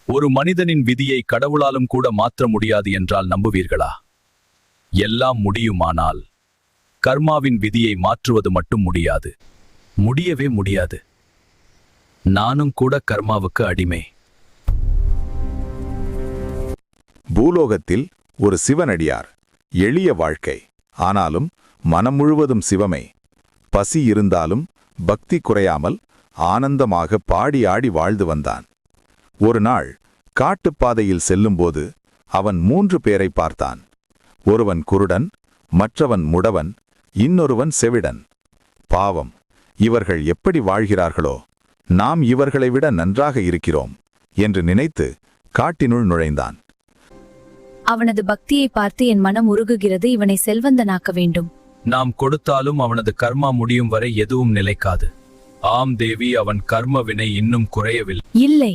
ஒரு மனிதனின் விதியை கடவுளாலும் கூட மாற்ற முடியாது என்றால் நம்புவீர்களா? எல்லாம் முடியுமானால் கர்மாவின் விதியை மாற்றுவது மட்டும் முடியாது. முடியவே முடியாது. நானும் கூட கர்மாவுக்கு அடிமை. பூலோகத்தில் ஒரு சிவனடியார். எளிய வாழ்க்கை, ஆனாலும் மனம் முழுவதும் சிவமே. பசி இருந்தாலும் பக்தி குறையாமல் ஆனந்தமாக பாடி ஆடி வாழ்ந்து வந்தான். ஒரு நாள் காட்டுப்பாதையில் செல்லும்போது அவன் 3 பேரை பார்த்தான். ஒருவன் குருடன், மற்றவன் முடவன், இன்னொருவன் செவிடன். பாவம், இவர்கள் எப்படி வாழ்கிறார்களோ, நாம் இவர்களை விட நன்றாக இருக்கிறோம் என்று நினைத்து காட்டினுள் நுழைந்தான். அவனது பக்தியை பார்த்து என் மனம் உருகுகிறது. இவனை செல்வந்தனாக்க வேண்டும். நாம் கொடுத்தாலும் அவனது கர்மா முடியும் வரை எதுவும் நிலைக்காது. ஆம் தேவி, அவன் கர்ம வினை இன்னும் குறையவில்லை. இல்லை,